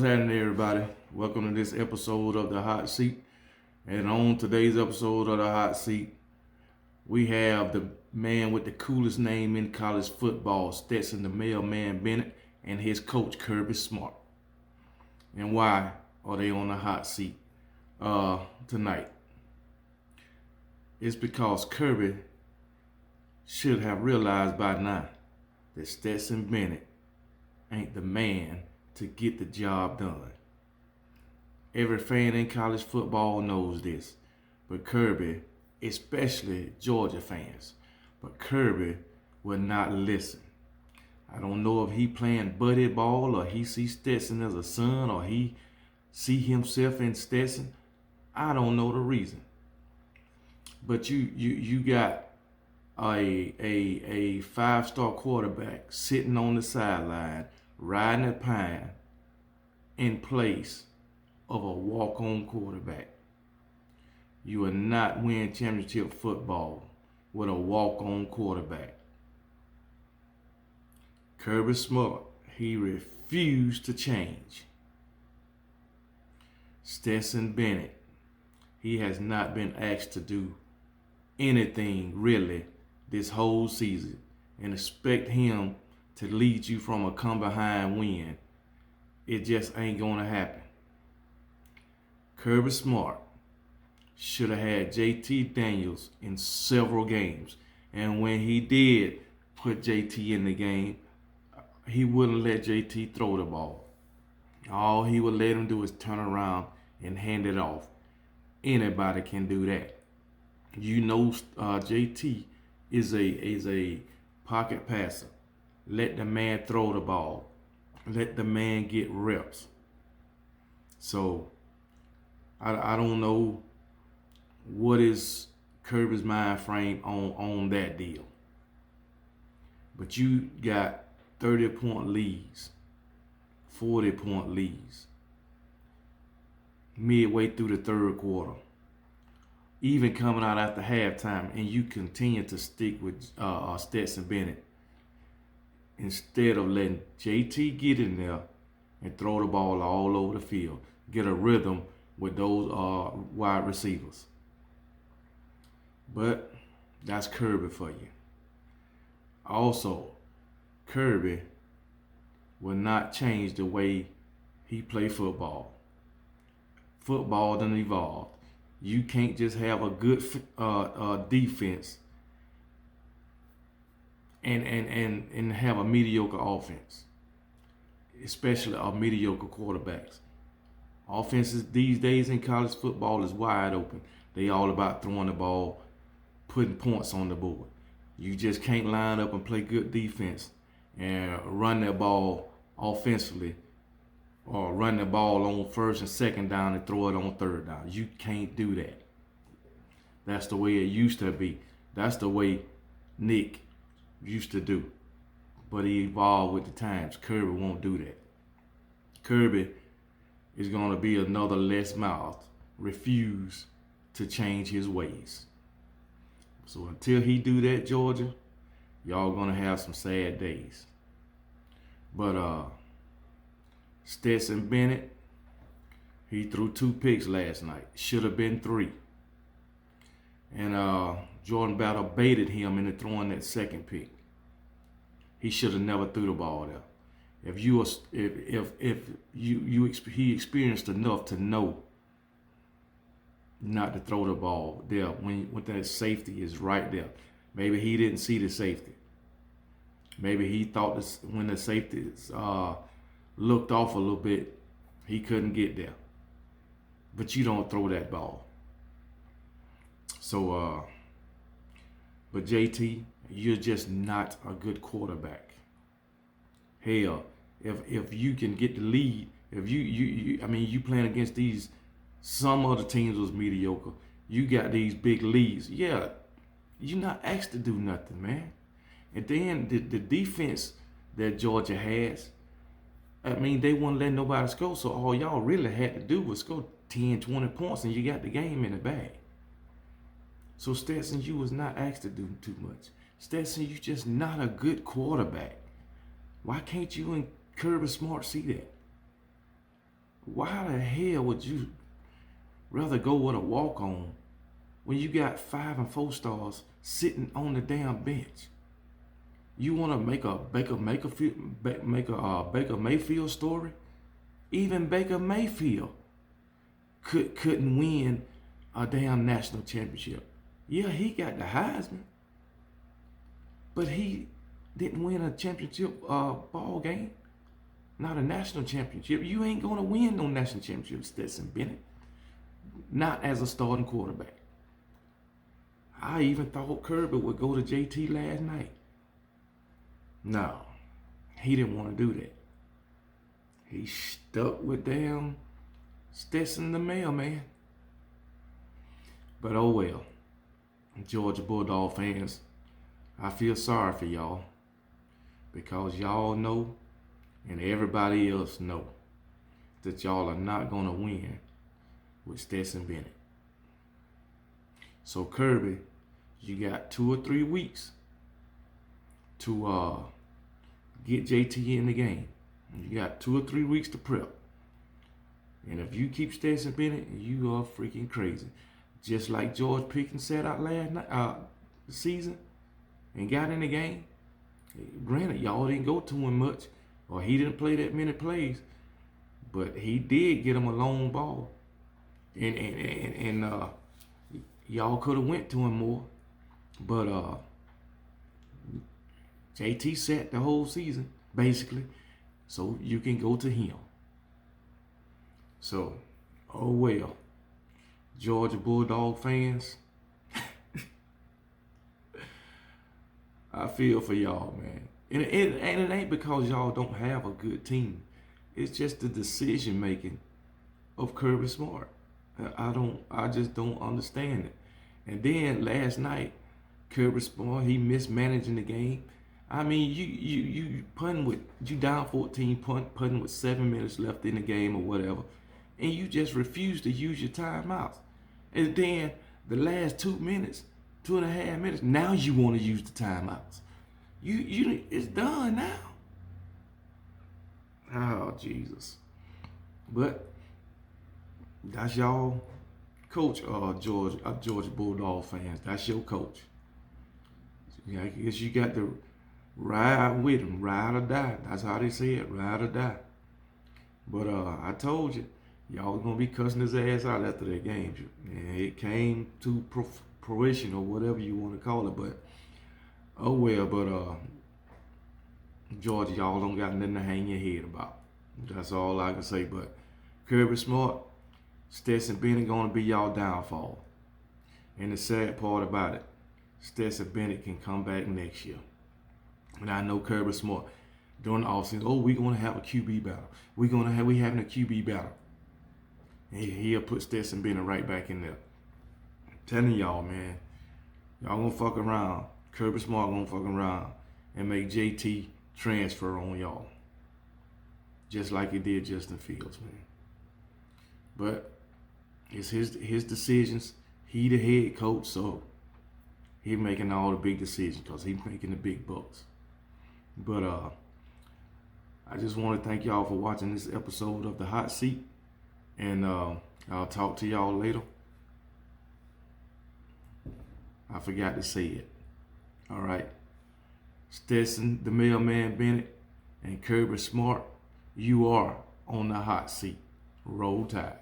What's happening, everybody? Welcome to this episode of the Hot Seat. And on today's episode of the Hot Seat, we have the man with the coolest name in college football, Stetson, the Mailman Bennett, and his coach, Kirrrrrrby Smart. And why are they on the hot seat tonight? It's because Kirby should have realized by now that Stetson Bennett ain't the man to get the job done. Every fan in college football knows this, but Kirby, especially Georgia fans, but Kirby will not listen. I don't know if he playing buddy ball or he see Stetson as a son or he see himself in Stetson. I don't know the reason. But you got a five-star quarterback sitting on the sideline riding a pine in place of a walk-on quarterback. You will not win championship football with a walk-on quarterback. Kirby Smart, he refused to change. Stetson Bennett, he has not been asked to do anything really this whole season, and expect him to lead you from a come behind win. It just ain't gonna happen. Kirby Smart should have had JT Daniels in several games, and when he did put JT in the game, he wouldn't let JT throw the ball. All he would let him do is turn around and hand it off. Anybody can do that. You know, JT is a pocket passer. Let the man throw the ball. Let the man get reps. So I don't know what is Kirby's mind frame on that deal. But you got 30-point leads, 40-point leads, midway through the third quarter, even coming out after halftime, and you continue to stick with Stetson Bennett instead of letting JT get in there and throw the ball all over the field, get a rhythm with those wide receivers. But that's Kirby for you. Also, Kirby will not change the way he play football. Football done evolved. You can't just have a good defense and have a mediocre offense, especially mediocre quarterbacks. Offenses these days in college football is wide open. They all about throwing the ball, putting points on the board. You just can't line up and play good defense and run that ball offensively, or run the ball on first and second down and throw it on third down. You can't do that. That's the way it used to be. That's the way Nick used to do. But he evolved with the times. Kirby won't do that. Kirby is going to be another Les Miles. Refuse to change his ways. So until he do that, Georgia, y'all going to have some sad days. But Stetson Bennett, he threw 2 picks last night. Should have been 3. And Jordan Battle baited him into throwing that second pick. He should have never threw the ball there. He experienced enough to know not to throw the ball there when that safety is right there. Maybe he didn't see the safety. Maybe he thought when the safety looked off a little bit, he couldn't get there. But you don't throw that ball. So, but JT, you're just not a good quarterback. Hell, if you can get the lead, if you playing against these, some other teams was mediocre. You got these big leads. Yeah, you're not asked to do nothing, man. And then the defense that Georgia has, they wouldn't let nobody score. So all y'all really had to do was score 10, 20 points, and you got the game in the bag. So Stetson, you was not asked to do too much. Stetson, you just not a good quarterback. Why can't you and Kirby Smart see that? Why the hell would you rather go with a walk-on when you got 5 and 4 stars sitting on the damn bench? You want to make a Baker Mayfield story? Even Baker Mayfield couldn't win a damn national championship. Yeah, he got the Heisman, but he didn't win a championship ball game. Not a national championship. You ain't gonna win no national championship, Stetson Bennett. Not as a starting quarterback. I even thought Kirrrrrrby would go to JT last night. No, he didn't want to do that. He stuck with damn Stetson the mailman. But oh well, Georgia Bulldog fans, I feel sorry for y'all because y'all know and everybody else know that y'all are not going to win with Stetson Bennett. So Kirby, you got 2 or 3 weeks to get JT in the game. You got 2 or 3 weeks to prep. And if you keep Stetson Bennett, you are freaking crazy. Just like George Pickens sat out last night, season and got in the game. Granted, y'all didn't go to him much, or he didn't play that many plays, but he did get him a long ball. And y'all could have went to him more. But JT sat the whole season, basically, so you can go to him. So, oh well, Georgia Bulldog fans, I feel for y'all, man. And it ain't because y'all don't have a good team. It's just the decision making of Kirby Smart. I just don't understand it. And then last night, Kirby Smart, he mismanaging the game. I mean, you punting with, you down 14, punting with 7 minutes left in the game or whatever, and you just refuse to use your timeouts. And then the last 2 minutes, 2.5 minutes, now you want to use the timeouts. You it's done now. Oh Jesus! But that's y'all coach, Georgia Bulldog fans. That's your coach. I guess you got to ride with him, ride or die. That's how they say it, ride or die. But I told you, y'all was gonna be cussing his ass out after that game. And it came to fruition or whatever you want to call it. But oh well. But Georgia, y'all don't got nothing to hang your head about. That's all I can say. But Kirby Smart, Stetson Bennett gonna be y'all downfall. And the sad part about it, Stetson Bennett can come back next year. And I know Kirby Smart during the offseason, oh, we're gonna have a QB battle. We having a QB battle. And he'll put Stetson Bennett right back in there. I'm telling y'all, man, y'all gonna fuck around. Kirby Smart gonna fuck around and make JT transfer on y'all. Just like he did Justin Fields, man. But it's his decisions. He the head coach, so he making all the big decisions because he's making the big bucks. But I just want to thank y'all for watching this episode of The Hot Seat. And I'll talk to y'all later. I forgot to say it. All right. Stetson, the mailman Bennett, and Kirby Smart, you are on the hot seat. Roll Tide.